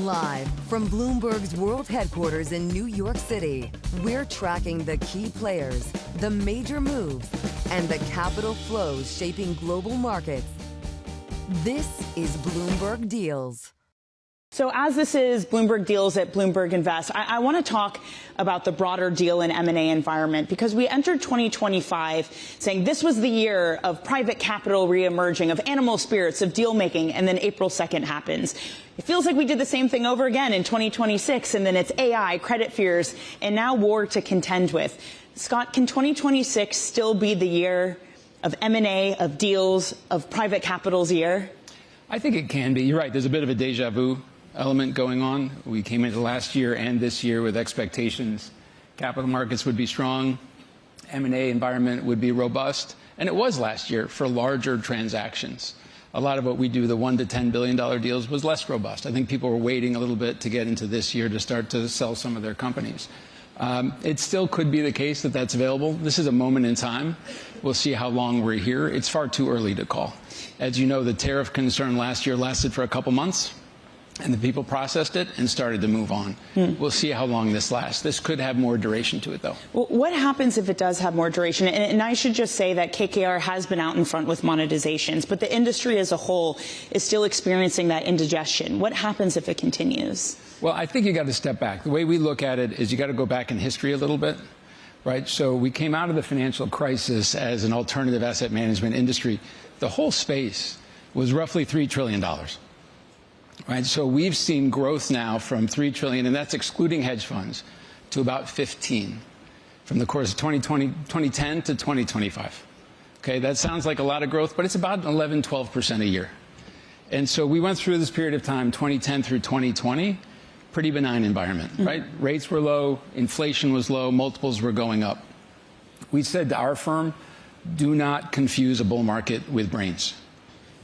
Live from Bloomberg's world headquarters in New York City, we're tracking the key players, the major moves, and the capital flows shaping global markets. This is Bloomberg Deals. So as this is Bloomberg Deals at Bloomberg Invest, I want to talk about the broader deal and M&A environment, because we entered 2025 saying this was the year of private capital reemerging, of animal spirits, of deal making, and then April 2nd happens. It feels like we did the same thing over again in 2026, and then it's AI, credit fears, and now war to contend with. Scott, can 2026 still be the year of M&A, of deals, of private capital's year? I think it can be. You're right. There's a bit of a deja vu element going on. We came into last year and this year with expectations capital markets would be strong, M&A environment would be robust, and it was last year for larger transactions. A lot of what we do, the $1 to $10 billion deals, was less robust. I think people were waiting a little bit to get into this year to start to sell some of their companies. It still could be the case that that's available. This is a moment in time. We'll see how long we're here. It's far too early to call. As you know, the tariff concern last year lasted for a couple months, and the people processed it and started to move on. We'll see how long this lasts. This could have more duration to it, though. Well, what happens if it does have more duration? And I should just say that KKR has been out in front with monetizations, but the industry as a whole is still experiencing that indigestion. What happens if it continues? Well, I think you got to step back. The way we look at it is you got to go back in history a little bit, right? So we came out of the financial crisis as an alternative asset management industry. The whole space was roughly $3 trillion. Right, so we've seen growth now from $3 trillion, and that's excluding hedge funds, to about 15 from the course of 2010 to 2025. Okay, that sounds like a lot of growth, but it's about 11, 12% a year. And so we went through this period of time, 2010 through 2020, pretty benign environment, right? Rates were low, inflation was low, multiples were going up. We said to our firm, do not confuse a bull market with brains.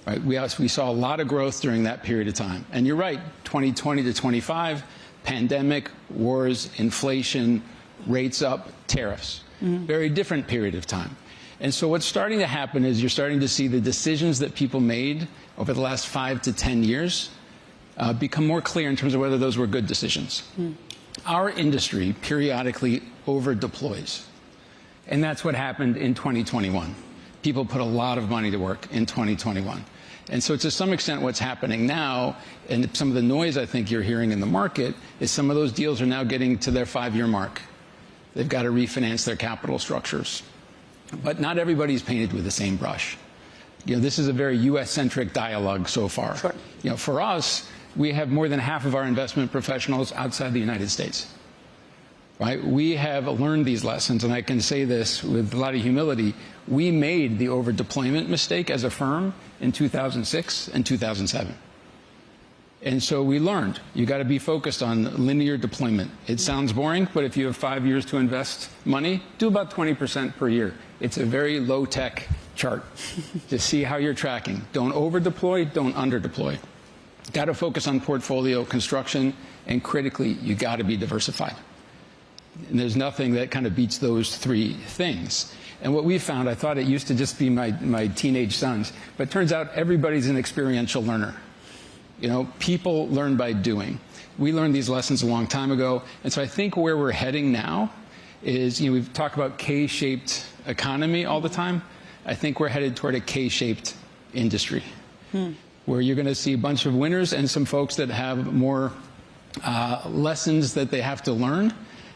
Right. We saw a lot of growth during that period of time. And you're right, 2020 to 25, pandemic, wars, inflation, rates up, tariffs. Very different period of time. And so what's starting to happen is you're starting to see the decisions that people made over the last 5 to 10 years become more clear in terms of whether those were good decisions. Our industry periodically over-deploys. And that's what happened in 2021. People put a lot of money to work in 2021. And so to some extent what's happening now, and some of the noise I think you're hearing in the market, is some of those deals are now getting to their 5-year mark. They've got to refinance their capital structures. But not everybody's painted with the same brush. You know, this is a very U.S.-centric dialogue so far. Sure. You know, for us, we have more than half of our investment professionals outside the United States. Right? We have learned these lessons, and I can say this with a lot of humility. We made the over-deployment mistake as a firm in 2006 and 2007. And so we learned, you got to be focused on linear deployment. It sounds boring, but if you have 5 years to invest money, do about 20% per year. It's a very low-tech chart to see how you're tracking. Don't over-deploy, don't under-deploy. Got to focus on portfolio construction, and critically, you got to be diversified. And there's nothing that kind of beats those three things. And what we found, I thought it used to just be my teenage sons, but it turns out everybody's an experiential learner. You know, people learn by doing. We learned these lessons a long time ago. And so I think where we're heading now is, you know, we've talked about K-shaped economy all the time. I think we're headed toward a K-shaped industry, where you're going to see a bunch of winners and some folks that have more lessons that they have to learn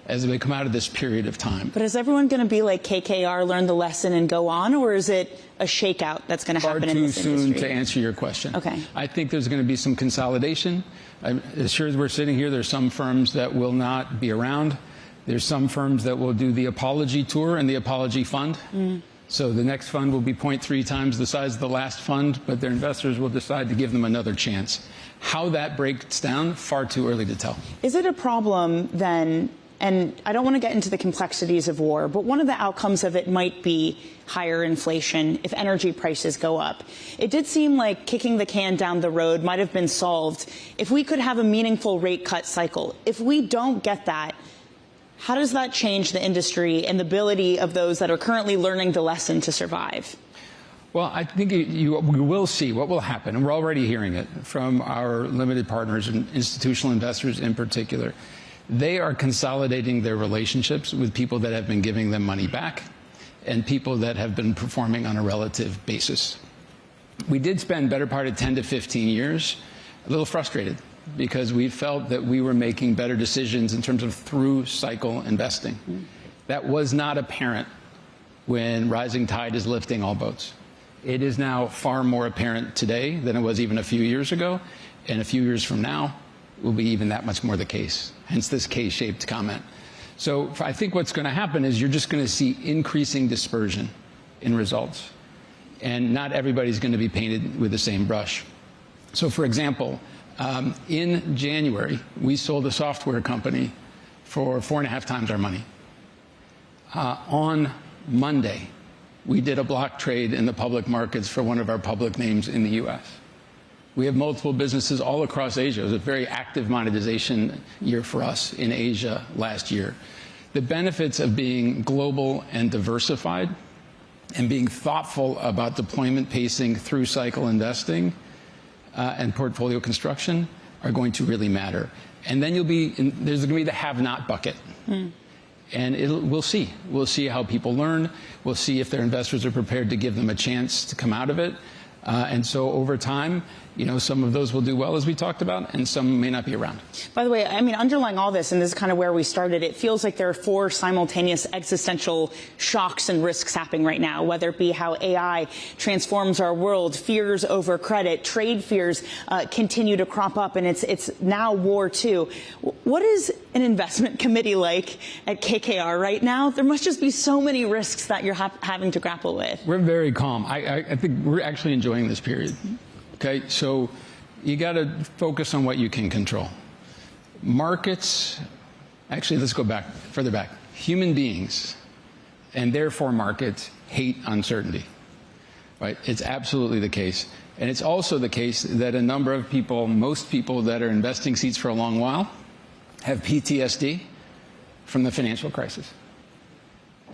as we come out of this period of time. But is everyone going to be like KKR, learn the lesson and go on, or is it a shakeout that's going to happen in this industry? Far too soon to answer your question. Okay. I think there's going to be some consolidation. As sure as we're sitting here, there's some firms that will not be around. There's some firms that will do the apology tour and the apology fund. So the next fund will be 0.3 times the size of the last fund, but their investors will decide to give them another chance. How that breaks down, far too early to tell. Is it a problem then? And I don't want to get into the complexities of war, but one of the outcomes of it might be higher inflation if energy prices go up. It did seem like kicking the can down the road might have been solved if we could have a meaningful rate cut cycle. If we don't get that, how does that change the industry and the ability of those that are currently learning the lesson to survive? Well, I think we will see what will happen, and we're already hearing it from our limited partners and institutional investors in particular. They are consolidating their relationships with people that have been giving them money back and people that have been performing on a relative basis. We did spend better part of 10 to 15 years a little frustrated because we felt that we were making better decisions in terms of through cycle investing. That was not apparent when rising tide is lifting all boats. It is now far more apparent today than it was even a few years ago, and a few years from now will be even that much more the case, hence this K-shaped comment. So I think what's going to happen is you're just going to see increasing dispersion in results, and not everybody's going to be painted with the same brush. So for example, in January, we sold a software company for 4.5 times our money. On Monday, we did a block trade in the public markets for one of our public names in the U.S. We have multiple businesses all across Asia. It was a very active monetization year for us in Asia last year. The benefits of being global and diversified and being thoughtful about deployment pacing through cycle investing and portfolio construction are going to really matter. And then there's going to be the have-not bucket. And we'll see. We'll see how people learn. We'll see if their investors are prepared to give them a chance to come out of it. And so over time, some of those will do well, as we talked about, and some may not be around. By the way, I mean, underlying all this, and this is kind of where we started, it feels like there are 4 simultaneous existential shocks and risks happening right now, whether it be how AI transforms our world, fears over credit, trade fears continue to crop up, and it's now war too. What is an investment committee like at KKR right now? There must just be so many risks that you're having to grapple with. We're very calm. I think we're actually enjoying this period. Okay, so you got to focus on what you can control. Markets, actually, let's go further back. Human beings, and therefore markets, hate uncertainty, right? It's absolutely the case. And it's also the case that a number of people, most people that are investing seats for a long while, have PTSD from the financial crisis.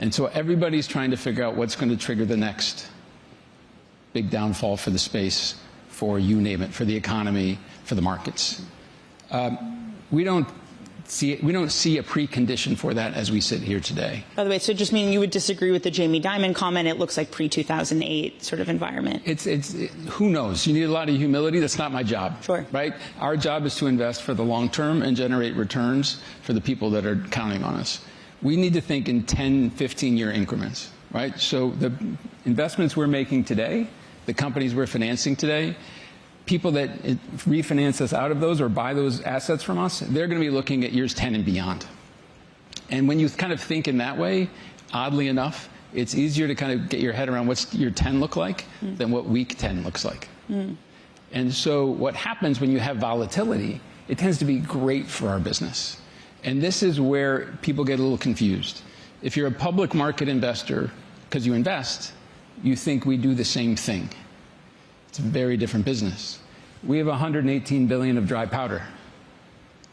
And so everybody's trying to figure out what's going to trigger the next big downfall for the space, for you name it, for the economy, for the markets. We don't see a precondition for that as we sit here today. By the way, so just meaning you would disagree with the Jamie Dimon comment, it looks like pre-2008 sort of environment. Who knows? You need a lot of humility. That's not my job. Sure. Right? Our job is to invest for the long term and generate returns for the people that are counting on us. We need to think in 10, 15-year increments, right? So the investments we're making today, the companies we're financing today, people that refinance us out of those or buy those assets from us, they're going to be looking at years 10 and beyond. And when you kind of think in that way, oddly enough, it's easier to kind of get your head around what's year 10 look like than what week 10 looks like. And so what happens when you have volatility, it tends to be great for our business. And this is where people get a little confused. If you're a public market investor, because you invest, you think we do the same thing. It's a very different business. We have 118 billion of dry powder,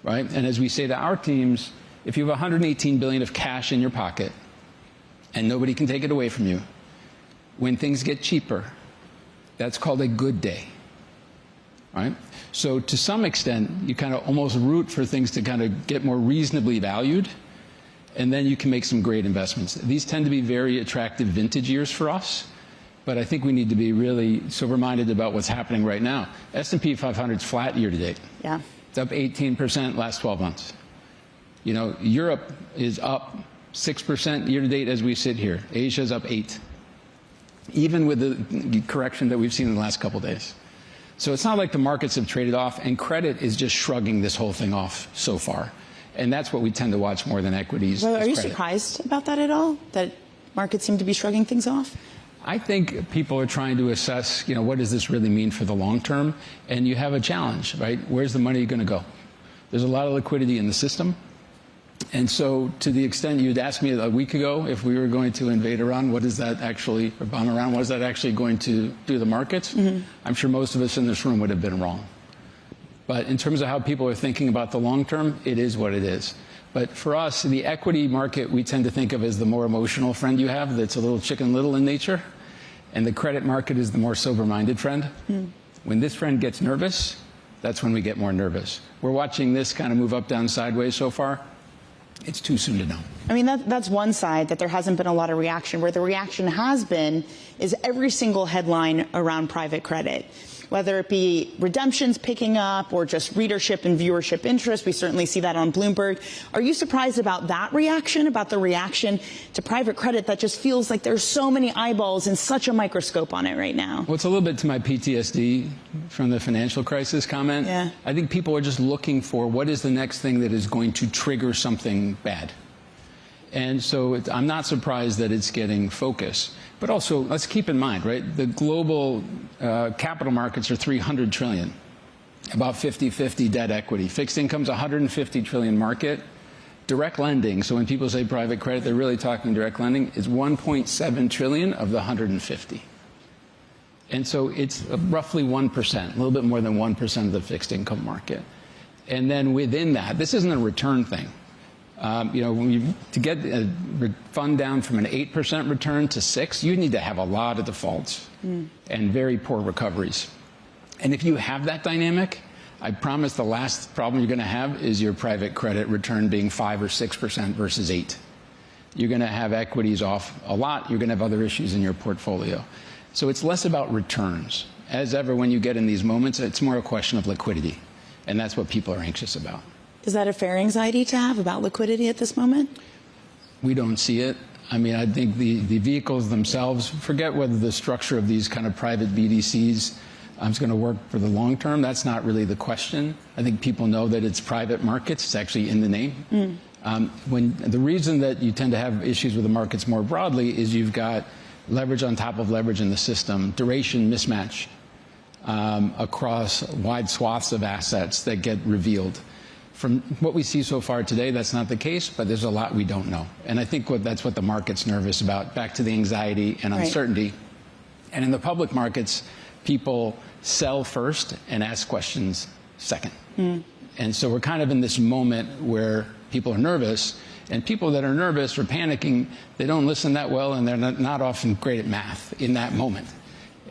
right? And as we say to our teams, if you have 118 billion of cash in your pocket and nobody can take it away from you, when things get cheaper, that's called a good day, right? So to some extent, you kind of almost root for things to kind of get more reasonably valued, and then you can make some great investments. These tend to be very attractive vintage years for us, but I think we need to be really sober-minded about what's happening right now. S&P 500 is flat year to date. Yeah. It's up 18% last 12 months. Europe is up 6% year to date as we sit here. Asia's up 8%, even with the correction that we've seen in the last couple of days. So it's not like the markets have traded off, and credit is just shrugging this whole thing off so far. And that's what we tend to watch more than equities. Well, are you surprised about that at all, that markets seem to be shrugging things off? I think people are trying to assess, what does this really mean for the long term? And you have a challenge, right? Where's the money going to go? There's a lot of liquidity in the system. And so to the extent you'd asked me a week ago if we were going to invade Iran, or bomb Iran, what is that actually going to do to the markets? I'm sure most of us in this room would have been wrong. But in terms of how people are thinking about the long term, it is what it is. But for us, the equity market, we tend to think of as the more emotional friend you have that's a little Chicken Little in nature. And the credit market is the more sober-minded friend. When this friend gets nervous, that's when we get more nervous. We're watching this kind of move up, down, sideways so far. It's too soon to know. I mean, that's one side, that there hasn't been a lot of reaction. Where the reaction has been is every single headline around private credit, whether it be redemptions picking up or just readership and viewership interest. We certainly see that on Bloomberg. Are you surprised about that reaction, about the reaction to private credit that just feels like there's so many eyeballs and such a microscope on it right now? Well, it's a little bit to my PTSD from the financial crisis comment. Yeah. I think people are just looking for what is the next thing that is going to trigger something bad. And so I'm not surprised that it's getting focus. But also, let's keep in mind, right, the global capital markets are $300 trillion, about 50-50 debt equity. Fixed income's $150 trillion market. Direct lending, so when people say private credit, they're really talking direct lending, is $1.7 trillion of the 150. And so it's roughly 1%, a little bit more than 1% of the fixed income market. And then within that, this isn't a return thing. To get a fund down from an 8% return to 6%, you need to have a lot of defaults and very poor recoveries. And if you have that dynamic, I promise the last problem you're going to have is your private credit return being 5 or 6% versus 8%. You're going to have equities off a lot. You're going to have other issues in your portfolio. So it's less about returns. As ever, when you get in these moments, it's more a question of liquidity. And that's what people are anxious about. Is that a fair anxiety to have about liquidity at this moment? We don't see it. I mean, I think the vehicles themselves, forget whether the structure of these kind of private BDCs is going to work for the long term. That's not really the question. I think people know that it's private markets. It's actually in the name. The reason that you tend to have issues with the markets more broadly is you've got leverage on top of leverage in the system, duration mismatch across wide swaths of assets that get revealed. From what we see so far today, that's not the case, but there's a lot we don't know. And I think that's what the market's nervous about, back to the anxiety and uncertainty. Right. And in the public markets, people sell first and ask questions second. And so we're kind of in this moment where people are nervous, and people that are nervous or panicking, they don't listen that well, and they're not often great at math in that moment.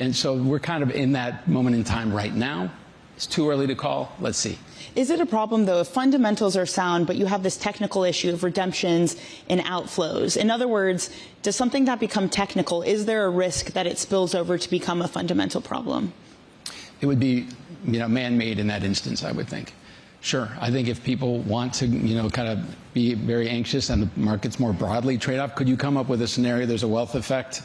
And so we're kind of in that moment in time right now. It's too early to call. Let's see. Is it a problem, though, if fundamentals are sound, but you have this technical issue of redemptions and outflows? In other words, does something that become technical, is there a risk that it spills over to become a fundamental problem? It would be, man-made in that instance, I would think. Sure. I think if people want to, kind of be very anxious and the markets more broadly trade off, could you come up with a scenario there's a wealth effect?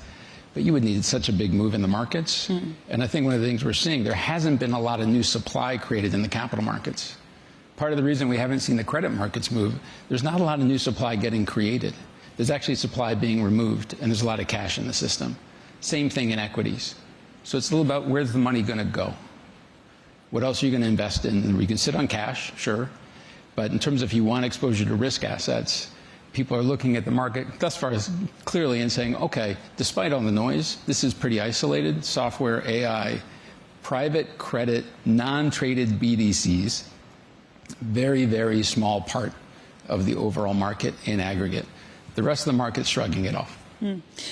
But you would need such a big move in the markets. And I think one of the things we're seeing, there hasn't been a lot of new supply created in the capital markets. Part of the reason we haven't seen the credit markets move, there's not a lot of new supply getting created. There's actually supply being removed, and there's a lot of cash in the system. Same thing in equities. So it's a little about where's the money going to go? What else are you going to invest in? You can sit on cash, sure. But in terms of if you want exposure to risk assets, people are looking at the market thus far as clearly and saying, okay, despite all the noise, this is pretty isolated. Software, AI, private credit, non-traded BDCs, very, very small part of the overall market in aggregate. The rest of the market's shrugging it off.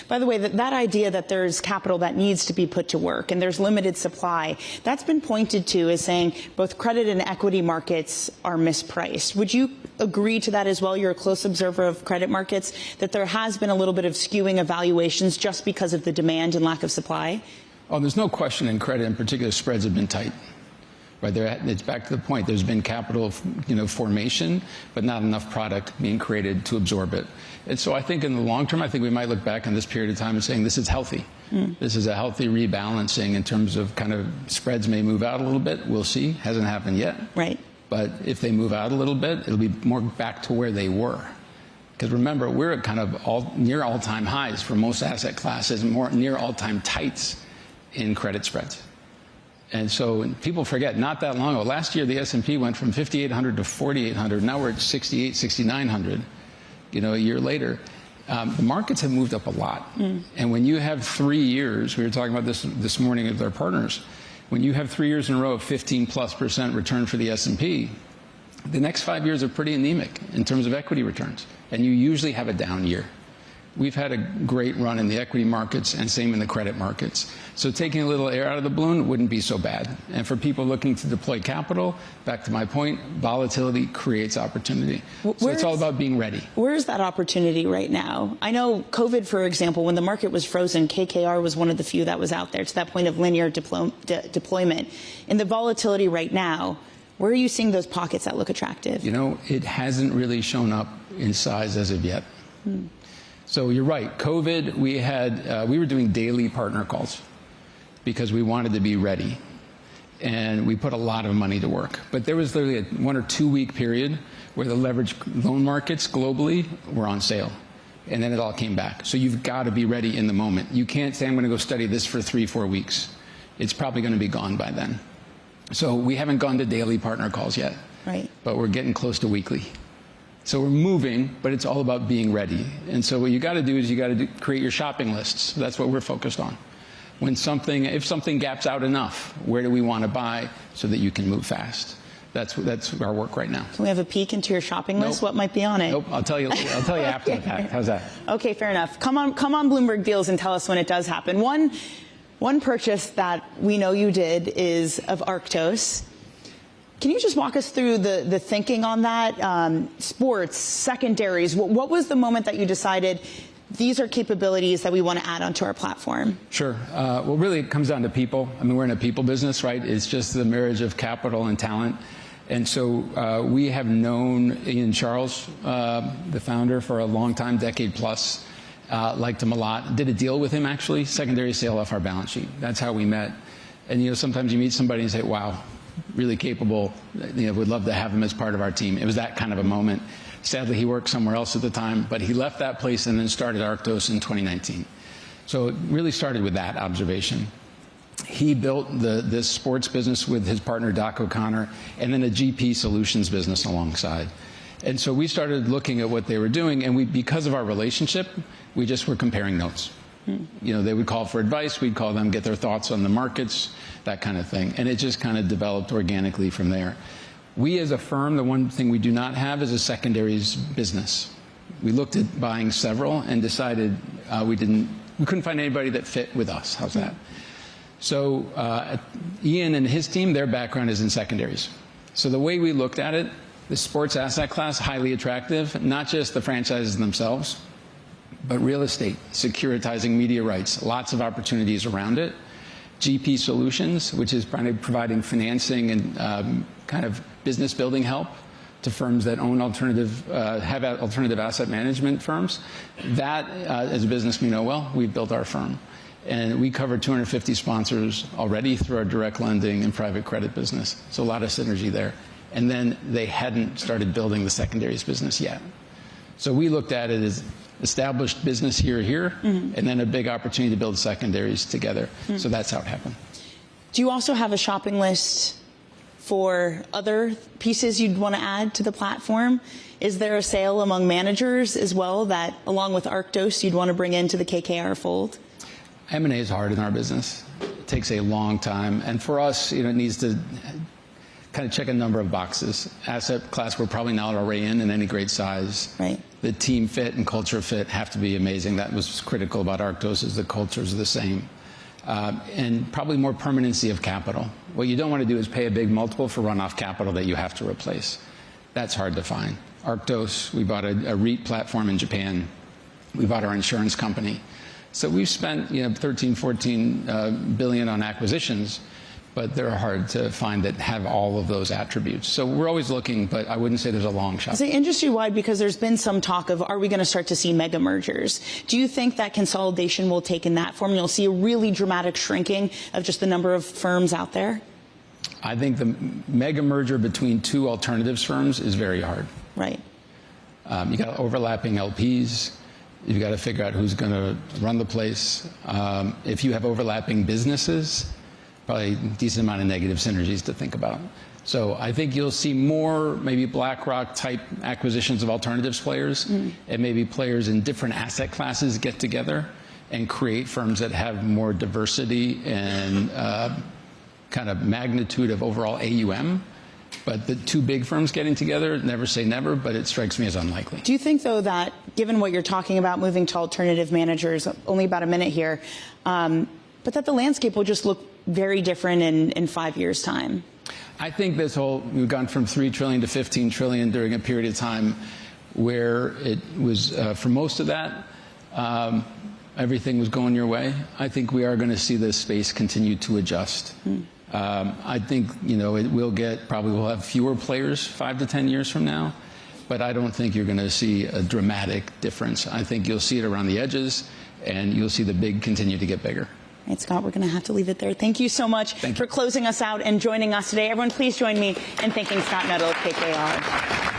By the way, that idea that there's capital that needs to be put to work and there's limited supply, that's been pointed to as saying both credit and equity markets are mispriced. Would you agree to that as well? You're a close observer of credit markets, that there has been a little bit of skewing of valuations just because of the demand and lack of supply? Oh, there's no question in credit in particular, spreads have been tight. Right there, it's back to the point. There's been capital, formation, but not enough product being created to absorb it. And so I think in the long term, I think we might look back on this period of time and saying this is healthy. This is a healthy rebalancing in terms of kind of spreads may move out a little bit. We'll see. Hasn't happened yet. Right. But if they move out a little bit, it'll be more back to where they were. Because remember, we're at kind of near all-time highs for most asset classes, more near all-time tights in credit spreads. And so people forget, not that long ago, last year the S&P went from 5,800 to 4,800. Now we're at 68, 6,900, a year later. The markets have moved up a lot. And when you have 3 years, we were talking about this morning with our partners, when you have 3 years in a row of 15+% return for the S&P, the next 5 years are pretty anemic in terms of equity returns. And you usually have a down year. We've had a great run in the equity markets and same in the credit markets. So taking a little air out of the balloon wouldn't be so bad. And for people looking to deploy capital, back to my point, volatility creates opportunity. So it's all about being ready. Where's that opportunity right now? I know COVID, for example, when the market was frozen, KKR was one of the few that was out there to that point of linear deployment. In the volatility right now, where are you seeing those pockets that look attractive? You know, it hasn't really shown up in size as of yet. So you're right. COVID, we were doing daily partner calls because we wanted to be ready. And we put a lot of money to work. But there was literally a 1 or 2 week period where the leveraged loan markets globally were on sale. And then it all came back. So you've got to be ready in the moment. You can't say, I'm going to go study this for 3-4 weeks. It's probably going to be gone by then. So we haven't gone to daily partner calls yet. Right. But we're getting close to weekly. So we're moving, but it's all about being ready. And so what you got to do is you got to create your shopping lists. That's what we're focused on. If something gaps out enough, where do we want to buy so that you can move fast? That's our work right now. Can we have a peek into your shopping list? What might be on it? Nope. I'll tell you after the fact. How's that? Okay, fair enough. Come on, Bloomberg Deals, and tell us when it does happen. One purchase that we know you did is of Arctos. Can you just walk us through the thinking on that? Sports, secondaries, what was the moment that you decided these are capabilities that we want to add onto our platform? Sure. Well, really, it comes down to people. I mean, we're in a people business, right? It's just the marriage of capital and talent. And so we have known Ian Charles, the founder, for a long time, decade plus. Liked him a lot. Did a deal with him, actually, secondary sale off our balance sheet. That's how we met. And, you know, sometimes you meet somebody and say, wow, really capable, you know, would love to have him as part of our team. It was that kind of a moment. Sadly, he worked somewhere else at the time, but he left that place and then started Arctos in 2019. So it really started with that observation. He built this sports business with his partner, Doc O'Connor, and then a GP solutions business alongside. And so we started looking at what they were doing, and because of our relationship, we just were comparing notes. You know, they would call for advice, we'd call them, get their thoughts on the markets, that kind of thing. And it just kind of developed organically from there. We as a firm, the one thing we do not have is a secondaries business. We looked at buying several and decided we couldn't find anybody that fit with us. How's that? So Ian and his team, their background is in secondaries. So the way we looked at it, the sports asset class, highly attractive, not just the franchises themselves, but real estate, securitizing media rights, lots of opportunities around it. GP Solutions, which is providing financing and kind of business building help to firms that own alternative asset management firms. That, as a business we know well, we've built our firm. And we cover 250 sponsors already through our direct lending and private credit business. So a lot of synergy there. And then they hadn't started building the secondaries business yet. So we looked at it as established business here, and then a big opportunity to build secondaries together. So that's how it happened. Do you also have a shopping list for other pieces you'd want to add to the platform? Is there a sale among managers as well that, along with Arctos, you'd want to bring into the KKR fold? M&A is hard in our business. It takes a long time. And for us, you know, it needs to kind of check a number of boxes. Asset class we're probably not already in any great size. Right. The team fit and culture fit have to be amazing. That was critical about Arctos, is the cultures are the same. And probably more permanency of capital. What you don't want to do is pay a big multiple for runoff capital that you have to replace. That's hard to find. Arctos, we bought a REIT platform in Japan. We bought our insurance company. So we've spent, you know, 13, 14 billion on acquisitions, but they're hard to find that have all of those attributes. So we're always looking, but I wouldn't say there's a long shot. Is it industry-wide? Because there's been some talk of, are we going to start to see mega mergers? Do you think that consolidation will take in that form? You'll see a really dramatic shrinking of just the number of firms out there? I think the mega merger between two alternatives firms is very hard. Right. You got overlapping LPs. You've got to figure out who's going to run the place. If you have overlapping businesses, probably a decent amount of negative synergies to think about. So I think you'll see more maybe BlackRock type acquisitions of alternatives players, and maybe players in different asset classes get together and create firms that have more diversity and kind of magnitude of overall AUM But the two big firms getting together, never say never, but it strikes me as unlikely. Do you think, though, that given what you're talking about, moving to alternative managers, only about a minute here, but that the landscape will just look very different in 5 years' time? I think we've gone from 3 trillion to 15 trillion during a period of time where it was, for most of that, everything was going your way. I think we are going to see this space continue to adjust. I think, we'll have fewer players 5 to 10 years from now, but I don't think you're going to see a dramatic difference. I think you'll see it around the edges, and you'll see the big continue to get bigger. All right, Scott, we're going to have to leave it there. Thank you so much for closing us out and joining us today. Everyone, please join me in thanking Scott Nuttall of KKR.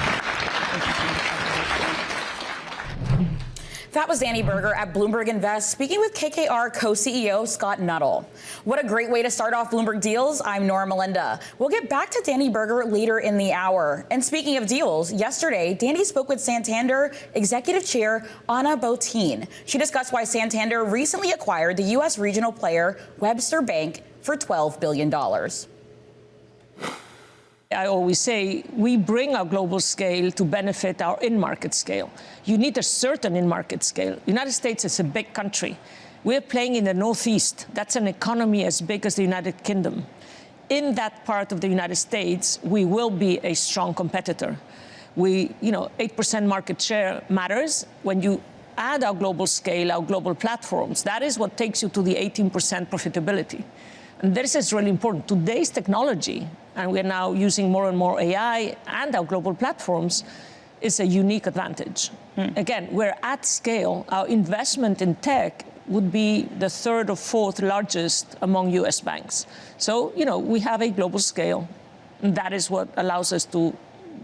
That was Dani Burger at Bloomberg Invest speaking with KKR Co-CEO Scott Nuttall. What a great way to start off Bloomberg Deals. I'm Nora Melinda. We'll get back to Dani Burger later in the hour. And speaking of deals, yesterday, Dani spoke with Santander Executive Chair Ana Botin. She discussed why Santander recently acquired the U.S. regional player Webster Bank for $12 billion. I always say we bring our global scale to benefit our in-market scale. You need a certain in-market scale. The United States is a big country. We're playing in the Northeast. That's an economy as big as the United Kingdom. In that part of the United States, we will be a strong competitor. 8% market share matters. When you add our global scale, our global platforms, that is what takes you to the 18% profitability. And this is really important. Today's technology, and we're now using more and more AI and our global platforms, is a unique advantage. Again, we're at scale. Our investment in tech would be the 3rd or 4th largest among U.S. banks. So, we have a global scale, and that is what allows us to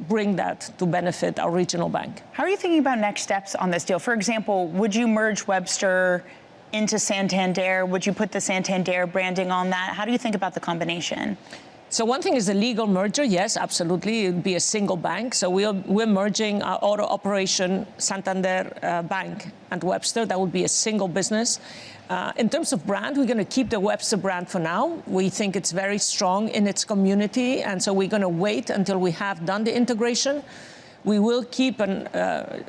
bring that to benefit our regional bank. How are you thinking about next steps on this deal? For example, would you merge Webster into Santander? Would you put the Santander branding on that? How do you think about the combination? So one thing is a legal merger. Yes, absolutely. It would be a single bank. So we're merging our auto operation, Santander Bank, and Webster. That would be a single business. In terms of brand, we're going to keep the Webster brand for now. We think it's very strong in its community, and so we're going to wait until we have done the integration. We will keep a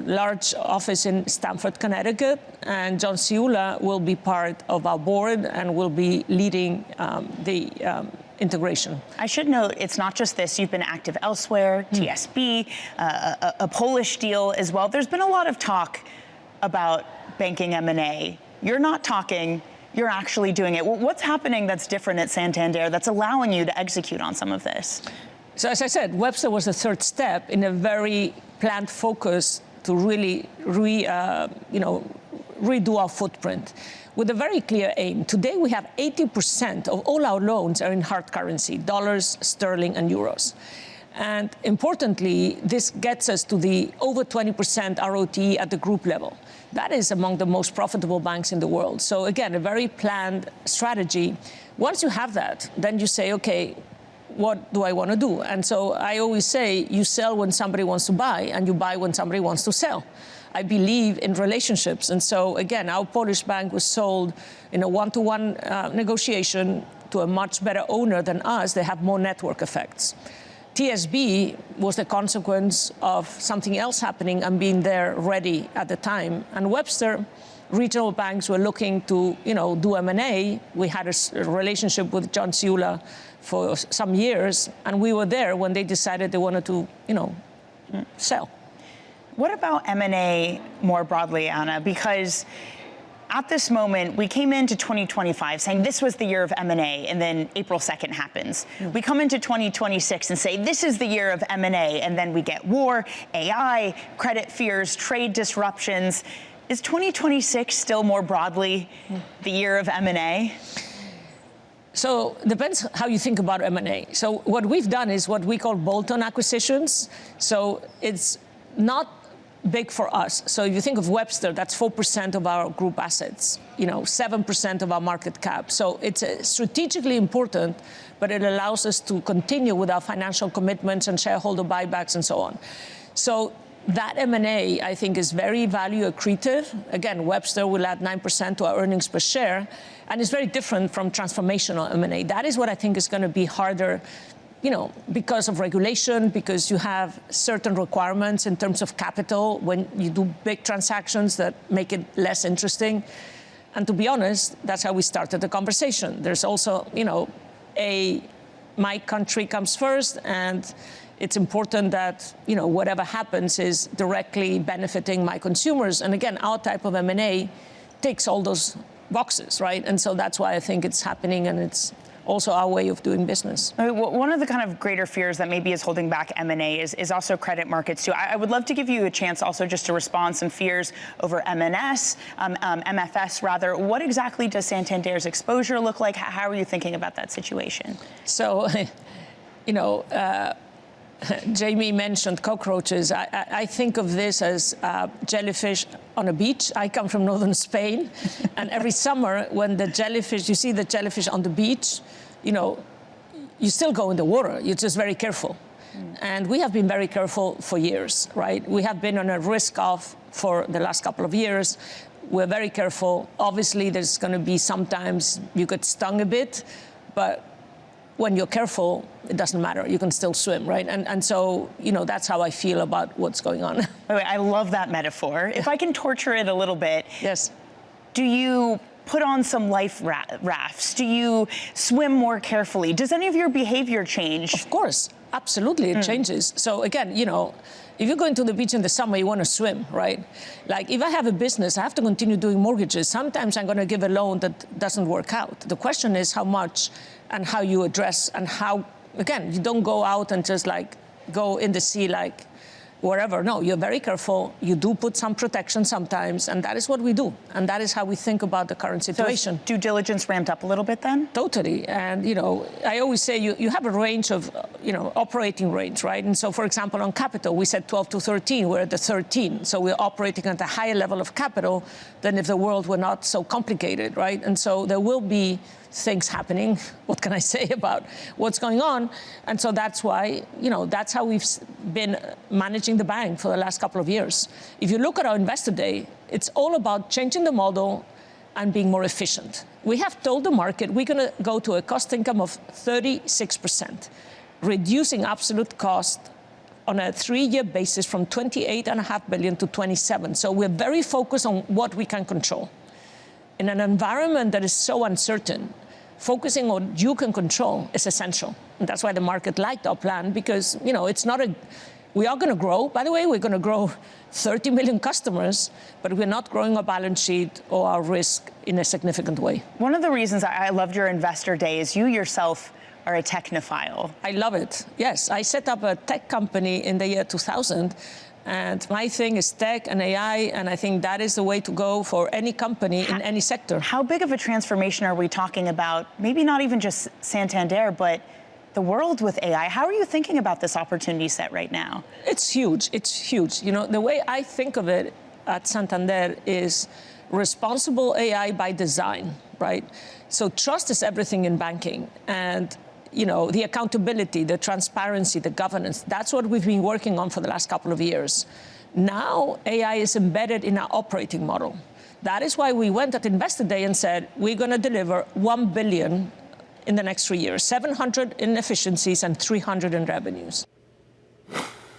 large office in Stamford, Connecticut, and John Ciulla will be part of our board and will be leading the integration. I should note, it's not just this. You've been active elsewhere, TSB, a Polish deal as well. There's been a lot of talk about banking M&A. You're not talking. You're actually doing it. What's happening that's different at Santander that's allowing you to execute on some of this? So as I said, Webster was the 3rd step in a very planned focus to really redo our footprint with a very clear aim. Today, we have 80% of all our loans are in hard currency, dollars, sterling, and euros. And importantly, this gets us to the over 20% ROTE at the group level. That is among the most profitable banks in the world. So again, a very planned strategy. Once you have that, then you say, okay, what do I want to do? And so I always say you sell when somebody wants to buy and you buy when somebody wants to sell. I believe in relationships. And so, again, our Polish bank was sold in a one-to-one negotiation to a much better owner than us. They have more network effects. TSB was the consequence of something else happening and being there ready at the time. And Webster, regional banks were looking to, do M&A. We had a relationship with John Ciulla for some years, and we were there when they decided they wanted to, sell. What about M&A more broadly, Ana? Because at this moment, we came into 2025 saying this was the year of M&A, and then April 2nd happens. We come into 2026 and say this is the year of M&A, and then we get war, AI, credit fears, trade disruptions. Is 2026 still more broadly the year of M&A? So it depends how you think about M&A. So what we've done is what we call bolt-on acquisitions. So it's not big for us. So if you think of Webster, that's 4% of our group assets, 7% of our market cap. So it's strategically important, but it allows us to continue with our financial commitments and shareholder buybacks and so on. So that M&A, I think, is very value accretive. Again, Webster will add 9% to our earnings per share, and it's very different from transformational M&A. That is what I think is going to be harder because of regulation, because you have certain requirements in terms of capital when you do big transactions that make it less interesting. And to be honest, that's how we started the conversation. There's also, my country comes first, and it's important that, whatever happens is directly benefiting my consumers. And again, our type of M&A ticks all those boxes, right? And so that's why I think it's happening, and it's also our way of doing business. One of the kind of greater fears that maybe is holding back M&A is also credit markets too. I would love to give you a chance also just to respond some fears over MFS rather. What exactly does Santander's exposure look like? How are you thinking about that situation? So, Jamie mentioned cockroaches. I think of this as jellyfish on a beach. I come from northern Spain, and every summer when you see the jellyfish on the beach, you still go in the water. You're just very careful. And we have been very careful for years, right? We have been on a risk-off for the last couple of years. We're very careful. Obviously, there's going to be sometimes you get stung a bit, but when you're careful, it doesn't matter. You can still swim, right? And so, that's how I feel about what's going on. I love that metaphor. If I can torture it a little bit. Yes. Do you put on some life rafts? Do you swim more carefully? Does any of your behavior change? Of course. Absolutely. It changes. So again, if you're going to the beach in the summer, you want to swim, right? Like if I have a business, I have to continue doing mortgages. Sometimes I'm going to give a loan that doesn't work out. The question is how much and how you address and how, again, you don't go out and just go in the sea wherever. No, you're very careful. You do put some protection sometimes, and that is what we do. And that is how we think about the current situation. So due diligence ramped up a little bit then? Totally. And, I always say you have a range of, operating range, right? And so, for example, on capital, we said 12 to 13. We're at the 13. So we're operating at a higher level of capital than if the world were not so complicated, right? And so there will be things happening. What can I say about what's going on? And so that's why, that's how we've been managing the bank for the last couple of years. If you look at our Investor Day, it's all about changing the model and being more efficient. We have told the market we're going to go to a cost income of 36%, reducing absolute cost on a 3-year basis from $28.5 billion to $27. So we're very focused on what we can control. In an environment that is so uncertain, focusing on what you can control is essential. And that's why the market liked our plan, because, it's not we are going to grow. By the way, we're going to grow 30 million customers, but we're not growing our balance sheet or our risk in a significant way. One of the reasons I loved your Investor Day is you yourself are a technophile. I love it. Yes, I set up a tech company in the year 2000. And my thing is tech and AI, and I think that is the way to go for any company in any sector. How big of a transformation are we talking about? Maybe not even just Santander, but the world with AI. How are you thinking about this opportunity set right now? It's huge. It's huge. The way I think of it at Santander is responsible AI by design, right? So trust is everything in banking. And the accountability, the transparency, the governance, that's what we've been working on for the last couple of years. Now, AI is embedded in our operating model. That is why we went at Investor Day and said, we're going to deliver $1 billion in the next 3 years, 700 in efficiencies and 300 in revenues.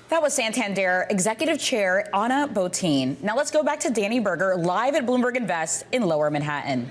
That was Santander Executive Chair Ana Botin. Now let's go back to Dani Burger, live at Bloomberg Invest in Lower Manhattan.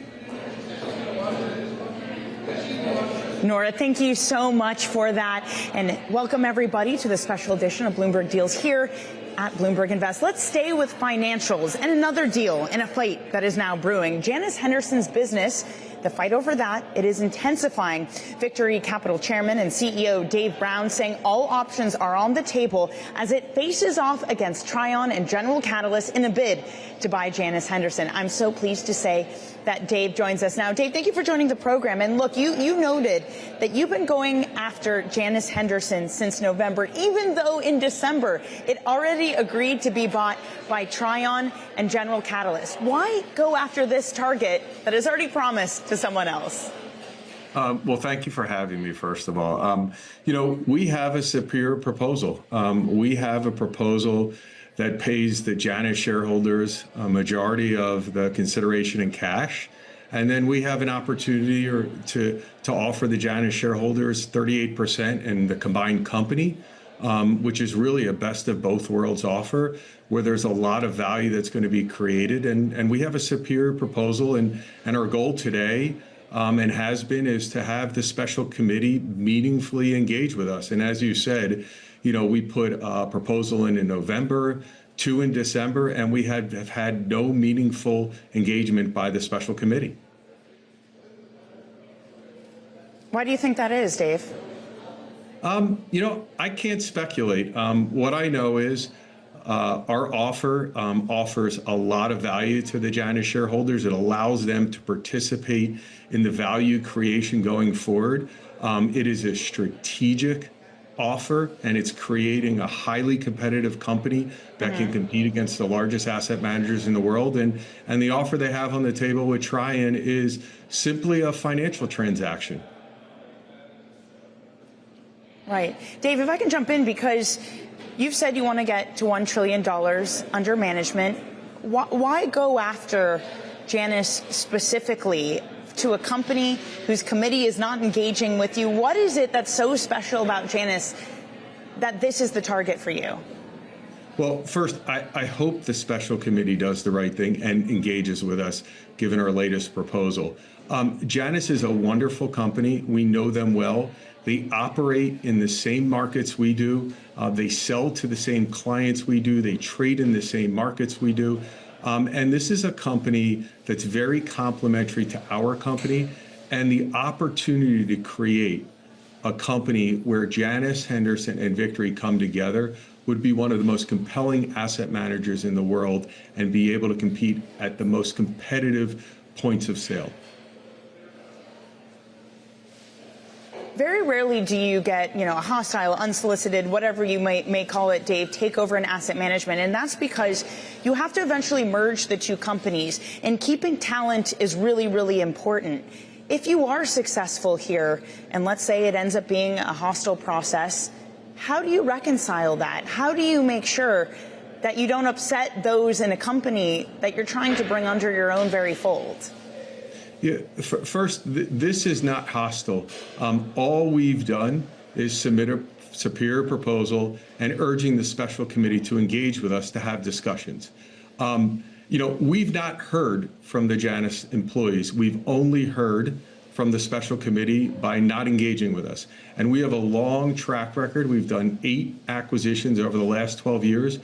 Nora, thank you so much for that. And welcome, everybody, to the special edition of Bloomberg Deals here at Bloomberg Invest. Let's stay with financials and another deal in a fight that is now brewing. Janus Henderson's business, the fight over that, it is intensifying. Victory Capital Chairman and CEO Dave Brown saying all options are on the table as it faces off against Trion and General Catalyst in a bid to buy Janus Henderson. I'm so pleased to say that Dave joins us now. Dave, thank you for joining the program. And look, you noted that you've been going after Janus Henderson since November, even though in December it already agreed to be bought by Trion and General Catalyst. Why go after this target that is already promised to someone else? Well, thank you for having me, first of all. We have a superior proposal. We have a proposal that pays the Janus shareholders a majority of the consideration in cash, And then we have an opportunity to offer the Janus shareholders 38% in the combined company, which is really a best of both worlds offer, where there's a lot of value that's going to be created. And we have a superior proposal. And our goal today, and has been, is to have the special committee meaningfully engage with us. And as you said, we put a proposal in November, 2 in December, and we have had no meaningful engagement by the special committee. Why do you think that is, Dave? I can't speculate. What I know is our offer offers a lot of value to the Janus shareholders. It allows them to participate in the value creation going forward. It is a strategic offer, and it's creating a highly competitive company that can compete against the largest asset managers in the world. And the offer they have on the table with Trian is simply a financial transaction. Right. Dave, if I can jump in, because you've said you want to get to $1 trillion under management. Why go after Janus specifically, to a company whose committee is not engaging with you? What is it that's so special about Janus that this is the target for you? Well, first, I hope the special committee does the right thing and engages with us, given our latest proposal. Janus is a wonderful company. We know them well. They operate in the same markets we do. They sell to the same clients we do. They trade in the same markets we do. And this is a company that's very complementary to our company. And the opportunity to create a company where Janus, Henderson, and Victory come together would be one of the most compelling asset managers in the world and be able to compete at the most competitive points of sale. Very rarely do you get, a hostile, unsolicited, whatever you may call it, Dave, takeover in asset management. And that's because you have to eventually merge the two companies. And keeping talent is really, really important. If you are successful here, and let's say it ends up being a hostile process, how do you reconcile that? How do you make sure that you don't upset those in a company that you're trying to bring under your own very fold? Yeah, first, this is not hostile. All we've done is submit a superior proposal and urging the special committee to engage with us to have discussions. We've not heard from the Janus employees. We've only heard from the special committee by not engaging with us. And we have a long track record. We've done 8 acquisitions over the last 12 years.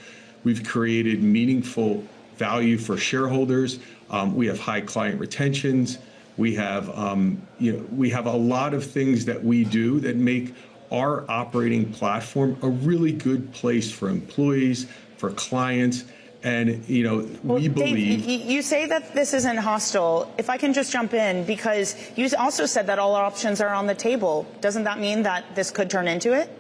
We've created meaningful value for shareholders. We have high client retentions. We have a lot of things that we do that make our operating platform a really good place for employees, for clients. And, we believe... Dave, you say that this isn't hostile. If I can just jump in, because you also said that all our options are on the table. Doesn't that mean that this could turn into it?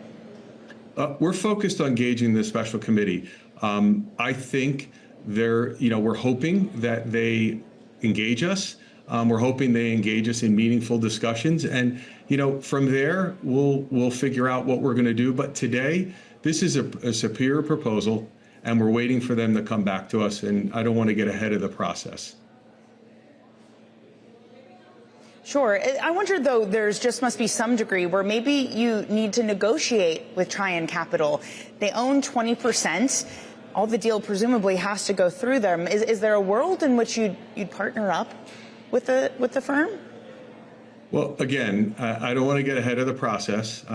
We're focused on engaging the special committee. I think we're hoping that they engage us. We're hoping they engage us in meaningful discussions. And, from there, we'll figure out what we're going to do. But today, this is a superior proposal, and we're waiting for them to come back to us. And I don't want to get ahead of the process. Sure. I wonder, though, must be some degree where maybe you need to negotiate with Trian Capital. They own 20%. All the deal presumably has to go through them. Is there a world in which you'd partner up with the firm? Well, again, I don't want to get ahead of the process.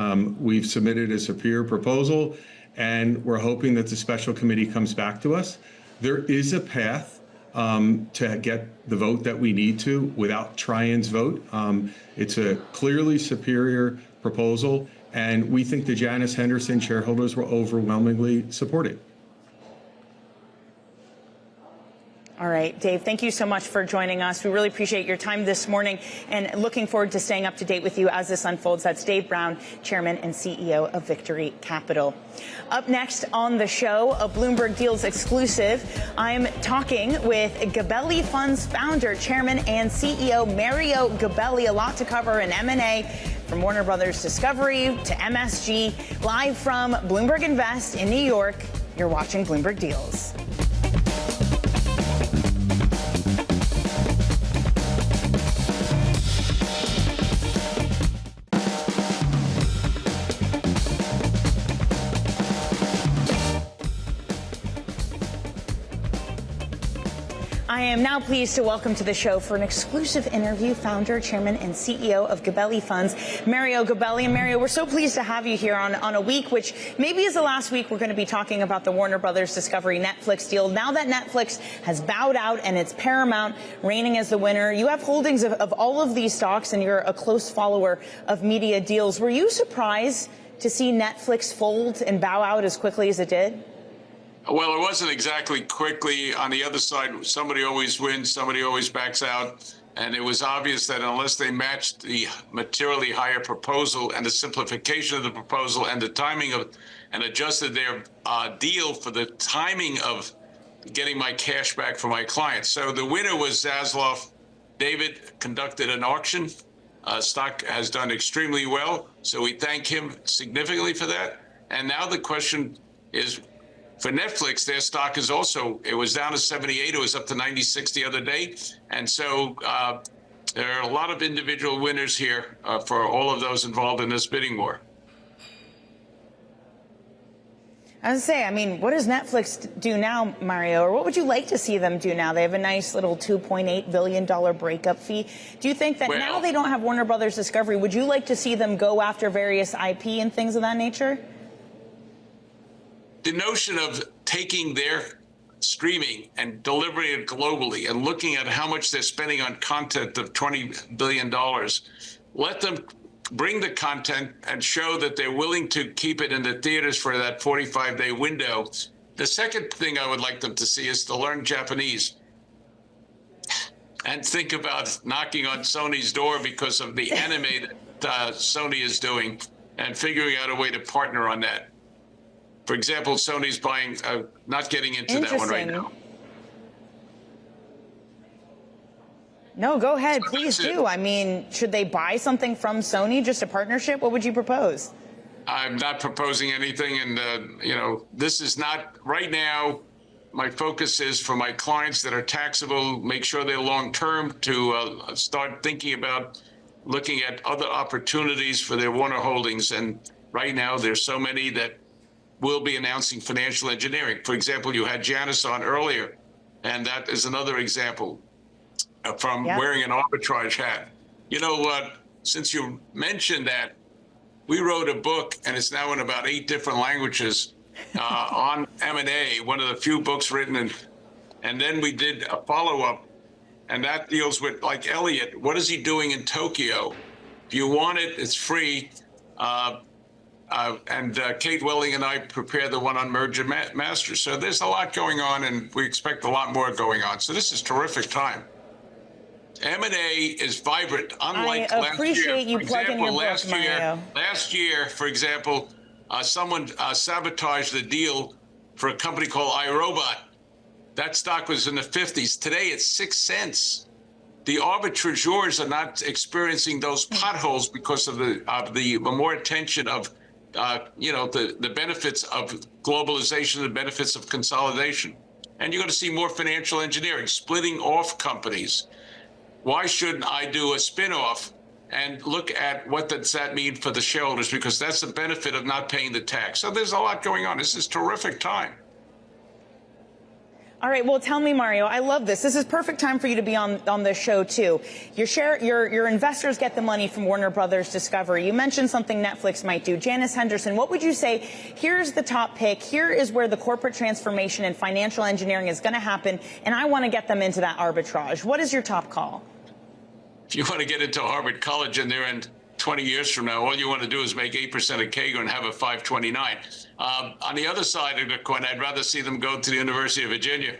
We've submitted a superior proposal, and we're hoping that the special committee comes back to us. There is a path to get the vote that we need to without Trian's vote. It's a clearly superior proposal, and we think the Janus Henderson shareholders will overwhelmingly support it. All right, Dave, thank you so much for joining us. We really appreciate your time this morning and looking forward to staying up to date with you as this unfolds. That's Dave Brown, Chairman and CEO of Victory Capital. Up next on the show, a Bloomberg Deals exclusive, I'm talking with Gabelli Funds Founder, Chairman and CEO Mario Gabelli. A lot to cover in M&A, from Warner Brothers Discovery to MSG. Live from Bloomberg Invest in New York, you're watching Bloomberg Deals. I am now pleased to welcome to the show for an exclusive interview founder, chairman, and CEO of Gabelli Funds, Mario Gabelli. And Mario, we're so pleased to have you here on a week, which maybe is the last week we're going to be talking about the Warner Brothers Discovery Netflix deal. Now that Netflix has bowed out and it's Paramount reigning as the winner, you have holdings of all of these stocks and you're a close follower of media deals. Were you surprised to see Netflix fold and bow out as quickly as it did? Well, it wasn't exactly quickly. On the other side, somebody always wins, somebody always backs out. And it was obvious that unless they matched the materially higher proposal and the simplification of the proposal and the timing of, and adjusted their deal for the timing of getting my cash back for my clients. So the winner was Zaslav. David conducted an auction. Stock has done extremely well. So we thank him significantly for that. And now the question is, for Netflix, their stock is also, it was down to 78, it was up to 96 the other day. And so there are a lot of individual winners here for all of those involved in this bidding war. I was say, I mean, what does Netflix do now, Mario? Or what would you like to see them do now? They have a nice little $2.8 billion breakup fee. Do you think that now they don't have Warner Brothers Discovery, would you like to see them go after various IP and things of that nature? The notion of taking their streaming and delivering it globally and looking at how much they're spending on content of $20 billion, let them bring the content and show that they're willing to keep it in the theaters for that 45-day window. The second thing I would like them to see is to learn Japanese and think about knocking on Sony's door because of the anime that Sony is doing and figuring out a way to partner on that. For example, Sony's buying, not getting into that one right now. No, go ahead. Please do. I mean, should they buy something from Sony, just a partnership? What would you propose? I'm not proposing anything. And, you know, this is not right now. My focus is for my clients that are taxable, make sure they're long term, to start thinking about looking at other opportunities for their Warner holdings. And right now, there's so many that will be announcing financial engineering. For example, you had Janice on earlier, and that is another example from wearing an arbitrage hat. You know what? Since you mentioned that, we wrote a book, and it's now in about 8 different languages on M&A, one of the few books written. And then we did a follow-up, and that deals with, like Elliot, what is he doing in Tokyo? If you want it, it's free. And Kate Welling and I prepared the one on merger masters. So there's a lot going on, and we expect a lot more going on. So this is terrific time. M&A is vibrant, unlike last year. I appreciate you plugging your book, Mario. Last year, for example, someone sabotaged the deal for a company called iRobot. That stock was in the 50s. Today, it's 6 cents. The arbitrageurs are not experiencing those potholes because of the more attention of the benefits of globalization, the benefits of consolidation. And you're going to see more financial engineering, splitting off companies. Why shouldn't I do a spinoff and look at what does that mean for the shareholders? Because that's the benefit of not paying the tax. So there's a lot going on. This is a terrific time. All right. Well, tell me, Mario, I love this. This is perfect time for you to be on this show, too. Your investors get the money from Warner Brothers Discovery. You mentioned something Netflix might do. Janice Henderson, what would you say? Here's the top pick. Here is where the corporate transformation and financial engineering is going to happen. And I want to get them into that arbitrage. What is your top call? If you want to get into Harvard College and they're in 20 years from now, all you want to do is make 8% of CAGR and have a 529. On the other side of the coin, I'd rather see them go to the University of Virginia.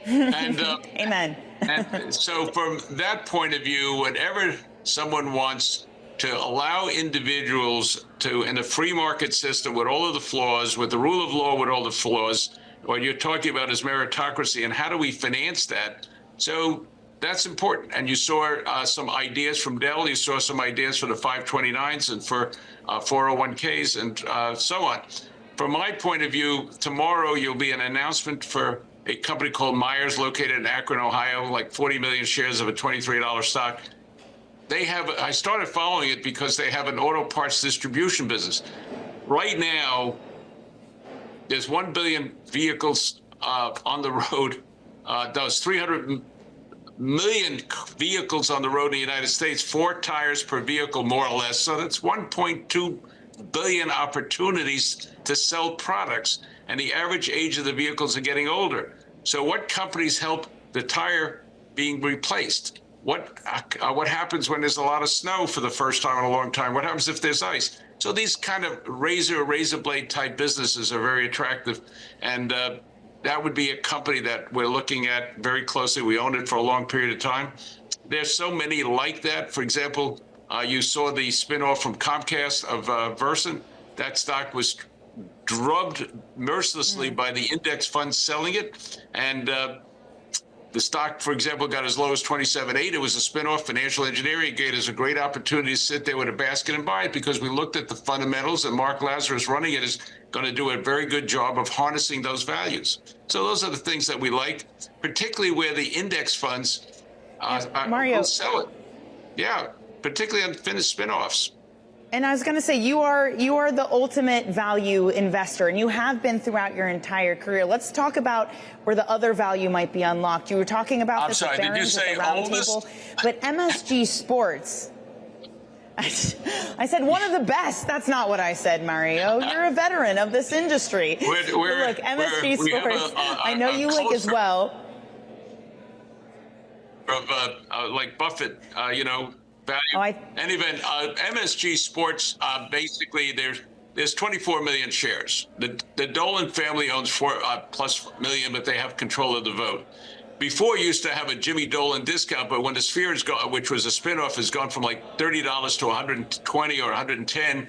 And, amen. And so from that point of view, whatever someone wants to allow individuals to, in a free market system with all of the flaws, with the rule of law with all the flaws, what you're talking about is meritocracy, and how do we finance that? So that's important. And you saw some ideas from Dell. You saw some ideas for the 529s and for 401ks and so on. From my point of view, tomorrow you'll be an announcement for a company called Myers, located in Akron, Ohio, like 40 million shares of a $23 stock. They have, I started following it because they have an auto parts distribution business. Right now, there's 1 billion vehicles on the road. Those 300 million vehicles on the road in the United States, 4 tires per vehicle, more or less. So that's 1.2 billion opportunities to sell products. And the average age of the vehicles are getting older. So what companies help the tire being replaced? What happens when there's a lot of snow for the first time in a long time? What happens if there's ice? So these kind of razor blade type businesses are very attractive. And that would be a company that we're looking at very closely. We own it for a long period of time. There's so many like that. For example, you saw the spinoff from Comcast of Versant. That stock was drubbed mercilessly by the index funds selling it. And the stock, for example, got as low as 27.8. It was a spinoff. Financial engineering gave us a great opportunity to sit there with a basket and buy it because we looked at the fundamentals, and Mark Lazarus running it is going to do a very good job of harnessing those values. So those are the things that we like, particularly where the index funds Mario, will sell it. Yeah, particularly on finished spinoffs. And I was going to say, you are the ultimate value investor, and you have been throughout your entire career. Let's talk about where the other value might be unlocked. You were talking about this at Barron's at the roundtable, but MSG Sports. I said one of the best. That's not what I said, Mario. You're a veteran of this industry. Look, MSG Sports. I know you like as well. Of like Buffett, value. And even MSG Sports, basically there's 24 million shares. The Dolan family owns 4+ million, but they have control of the vote. Before, you used to have a Jimmy Dolan discount, but when the Sphere has gone, which was a spinoff, has gone from like $30 to 120 or 110,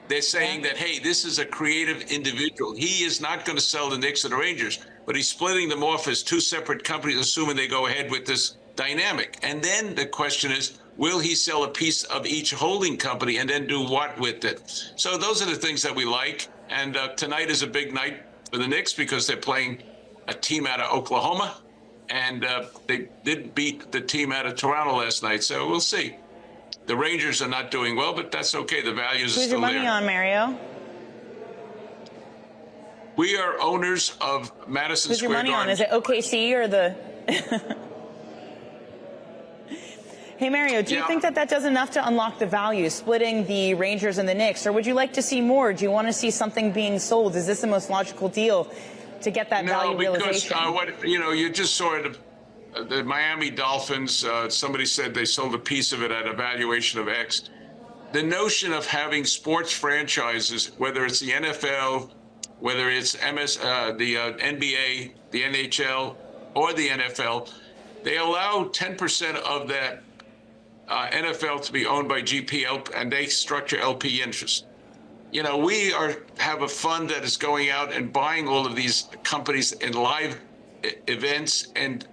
they're saying that, hey, this is a creative individual. He is not going to sell the Knicks and the Rangers, but he's splitting them off as 2 separate companies, assuming they go ahead with this dynamic. And then the question is, will he sell a piece of each holding company and then do what with it? So those are the things that we like. And tonight is a big night for the Knicks because they're playing a team out of Oklahoma. And they did beat the team out of Toronto last night. So we'll see. The Rangers are not doing well, but that's okay. The values are still there. Who's your money on, Mario? We are owners of Madison Square Garden. Who's your money on? Is it OKC or the... Hey, Mario, do you think that does enough to unlock the value, splitting the Rangers and the Knicks? Or would you like to see more? Do you want to see something being sold? Is this the most logical deal to get that value realization? No, because you just saw it. The Miami Dolphins, somebody said they sold a piece of it at a valuation of X. The notion of having sports franchises, whether it's the NFL, whether it's the NBA, the NHL, or the NFL, they allow 10% of that NFL to be owned by GPL, and they structure LP interest. We have a fund that is going out and buying all of these companies in live events and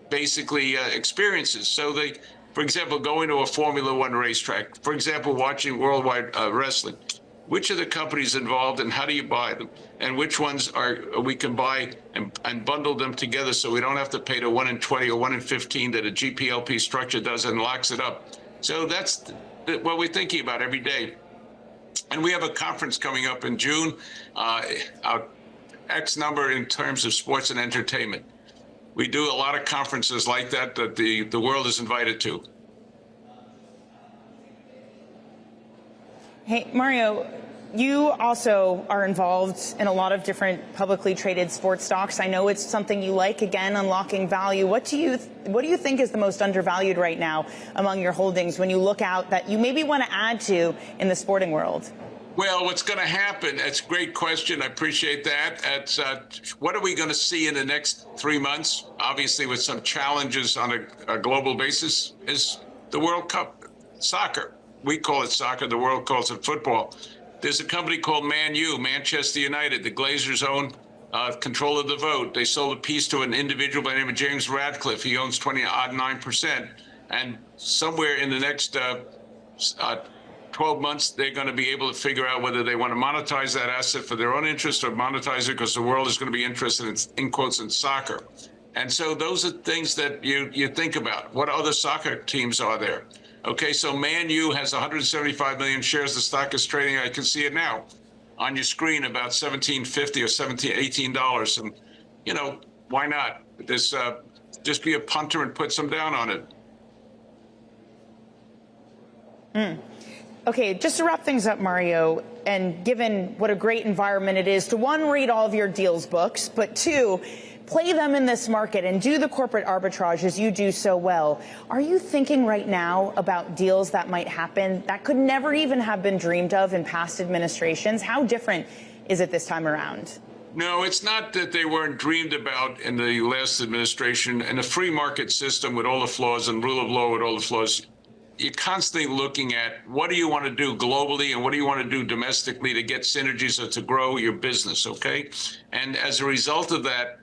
basically experiences. So they, for example, going to a Formula One racetrack, for example, watching worldwide wrestling. Which are the companies involved and how do you buy them? And which ones we can buy and bundle them together so we don't have to pay the 1 in 20 or 1 in 15 that a GPLP structure does and locks it up. So that's what we're thinking about every day. And we have a conference coming up in June, our X number in terms of sports and entertainment. We do a lot of conferences like that the world is invited to. Hey, Mario, you also are involved in a lot of different publicly traded sports stocks. I know it's something you like, again, unlocking value. What do you think is the most undervalued right now among your holdings when you look out that you maybe want to add to in the sporting world? Well, what's going to happen? That's a great question. I appreciate that. It's, what are we going to see in the next 3 months? Obviously, with some challenges on a global basis, is the World Cup soccer. We call it soccer. The world calls it football. There's a company called Man U, Manchester United. The Glazers own control of the vote. They sold a piece to an individual by the name of James Radcliffe. He owns 29%. And somewhere in the next 12 months, they're going to be able to figure out whether they want to monetize that asset for their own interest or monetize it because the world is going to be interested in quotes, in soccer. And so those are things that you think about. What other soccer teams are there? Okay, so Man U has 175 million shares. The stock is trading, I can see it now, on your screen about $17.50 or $18, and why not? Just be a punter and put some down on it. Okay, just to wrap things up, Mario, and given what a great environment it is to, one, read all of your deals books, but two, play them in this market and do the corporate arbitrage as you do so well. Are you thinking right now about deals that might happen that could never even have been dreamed of in past administrations? How different is it this time around? No, it's not that they weren't dreamed about in the last administration. And a free market system with all the flaws and rule of law with all the flaws, you're constantly looking at what do you want to do globally and what do you want to do domestically to get synergies or to grow your business, okay? And as a result of that,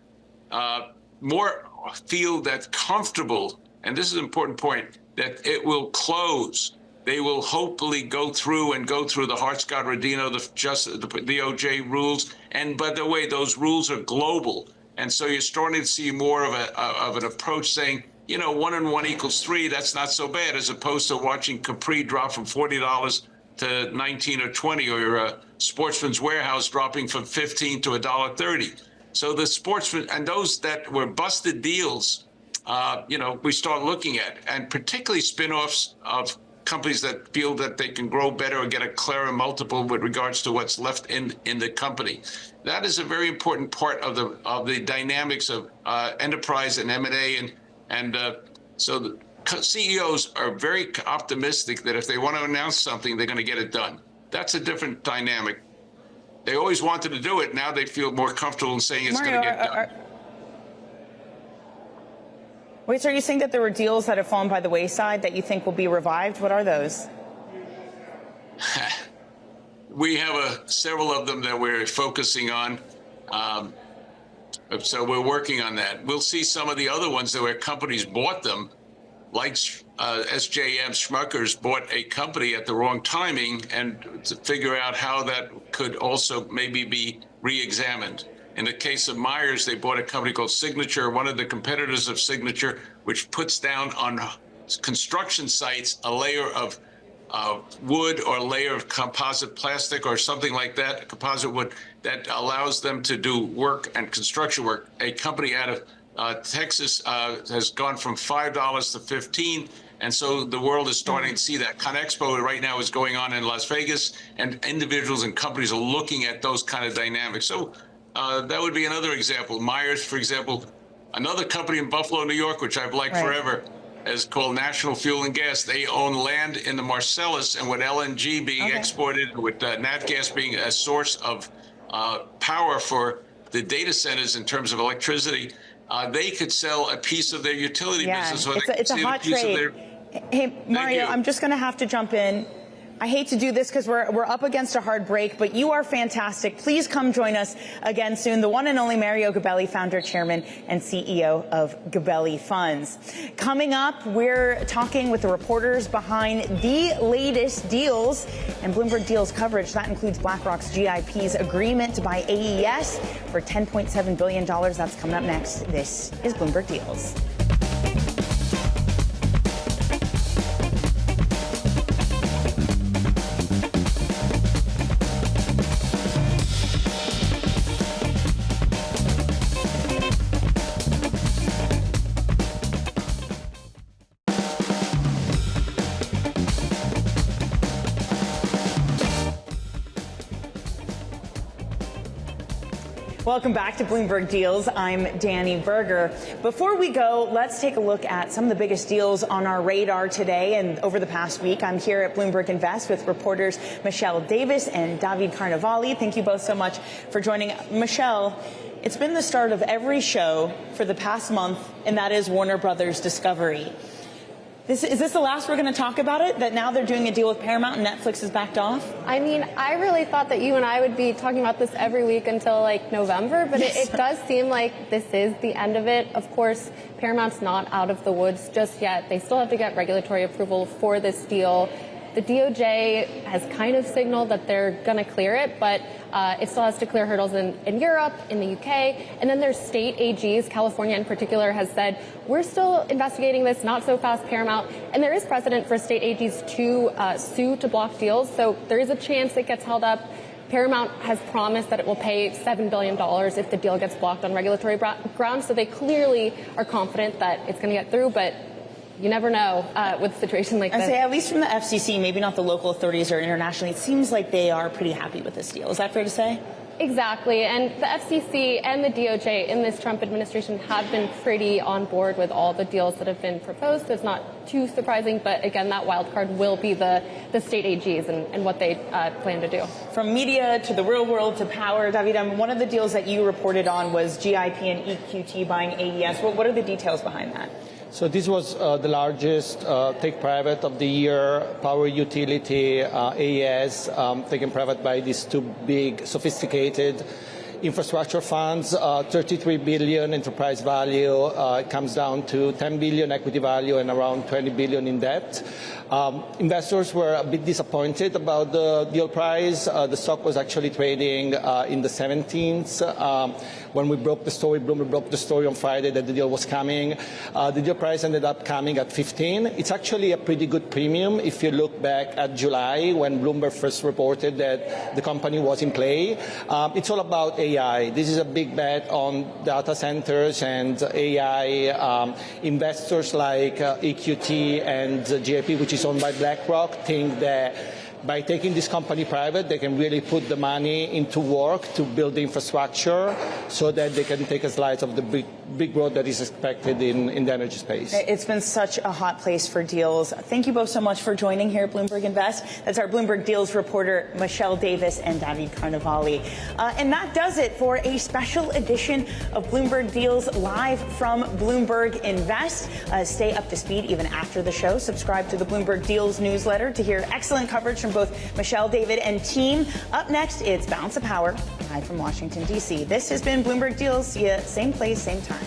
more feel that comfortable, and this is an important point, that it will close. They will hopefully go through the Hart-Scott-Rodino, the DOJ rules. And by the way, those rules are global. And so you're starting to see more of an approach saying, 1 and 1 equals 3, that's not so bad, as opposed to watching Capri drop from $40 to 19 or 20, or Sportsman's Warehouse dropping from 15 to $1.30. So the sportsmen and those that were busted deals, we start looking at, and particularly spinoffs of companies that feel that they can grow better or get a clearer multiple with regards to what's left in the company. That is a very important part of the dynamics of enterprise and M&A, and so the CEOs are very optimistic that if they want to announce something, they're going to get it done. That's a different dynamic. They always wanted to do it. Now they feel more comfortable in saying it's going to get done. Wait, so are you saying that there were deals that have fallen by the wayside that you think will be revived? What are those? We have several of them that we're focusing on. So we're working on that. We'll see some of the other ones that where companies bought them, like SJM Schmuckers bought a company at the wrong timing, and to figure out how that could also maybe be re-examined. In the case of Myers, they bought a company called Signature, one of the competitors of Signature, which puts down on construction sites a layer of wood or a layer of composite plastic or something like that, composite wood, that allows them to do work and construction work. A company out of Texas has gone from $5 to $15, and so the world is starting to see that. ConExpo right now is going on in Las Vegas, and individuals and companies are looking at those kind of dynamics. So that would be another example. Myers, for example, another company in Buffalo, New York, which I've liked forever, is called National Fuel and Gas. They own land in the Marcellus, and with LNG being exported, with nat gas being a source of power for the data centers in terms of electricity, they could sell a piece of their utility business. Or it's a hot trade. Hey, Mario, I'm just going to have to jump in. I hate to do this because we're up against a hard break, but you are fantastic. Please come join us again soon. The one and only Mario Gabelli, founder, chairman, and CEO of Gabelli Funds. Coming up, we're talking with the reporters behind the latest deals and Bloomberg Deals coverage. That includes BlackRock's GIP's agreement to buy AES for $10.7 billion. That's coming up next. This is Bloomberg Deals. Welcome back to Bloomberg Deals. I'm Dani Berger. Before we go, let's take a look at some of the biggest deals on our radar today and over the past week. I'm here at Bloomberg Invest with reporters Michelle Davis and David Carnevali. Thank you both so much for joining. Michelle, it's been the start of every show for the past month, and that is Warner Brothers Discovery. Is this the last we're going to talk about it, that now they're doing a deal with Paramount and Netflix is backed off? I mean, I really thought that you and I would be talking about this every week until like November, but it does seem like this is the end of it. Of course, Paramount's not out of the woods just yet. They still have to get regulatory approval for this deal. The DOJ has kind of signaled that they're going to clear it, but it still has to clear hurdles in Europe, in the UK, and then there's state AGs. California in particular has said, we're still investigating this, not so fast, Paramount. And there is precedent for state AGs to sue to block deals, so there is a chance it gets held up. Paramount has promised that it will pay $7 billion if the deal gets blocked on regulatory grounds. So they clearly are confident that it's going to get through, but you never know with a situation like this. I'd say at least from the FCC, maybe not the local authorities or internationally, it seems like they are pretty happy with this deal. Is that fair to say? Exactly. And the FCC and the DOJ in this Trump administration have been pretty on board with all the deals that have been proposed. So it's not too surprising. But again, that wild card will be the state AGs and what they plan to do. From media to the real world to power, David, one of the deals that you reported on was GIP and EQT buying AES. What are the details behind that? So this was the largest take private of the year, power utility, AES, taken private by these two big, sophisticated infrastructure funds, 33 billion enterprise value. It comes down to 10 billion equity value and around 20 billion in debt. Investors were a bit disappointed about the deal price. The stock was actually trading in the 17s. When we broke the story, Bloomberg broke the story on Friday that the deal was coming. The deal price ended up coming at 15. It's actually a pretty good premium if you look back at July when Bloomberg first reported that the company was in play. It's all about AI. This is a big bet on data centers and AI. Investors like EQT and GIP, which is owned by BlackRock, think that by taking this company private, they can really put the money into work to build the infrastructure so that they can take a slice of the big growth that is expected in the energy space. It's been such a hot place for deals. Thank you both so much for joining here at Bloomberg Invest. That's our Bloomberg Deals reporter, Michelle Davis and David Carnevali. And that does it for a special edition of Bloomberg Deals live from Bloomberg Invest. Stay up to speed even after the show. Subscribe to the Bloomberg Deals newsletter to hear excellent coverage from both Michelle, David, and team. Up next, it's Balance of Power, live from Washington, D.C. This has been Bloomberg Deals. See you same place, same time.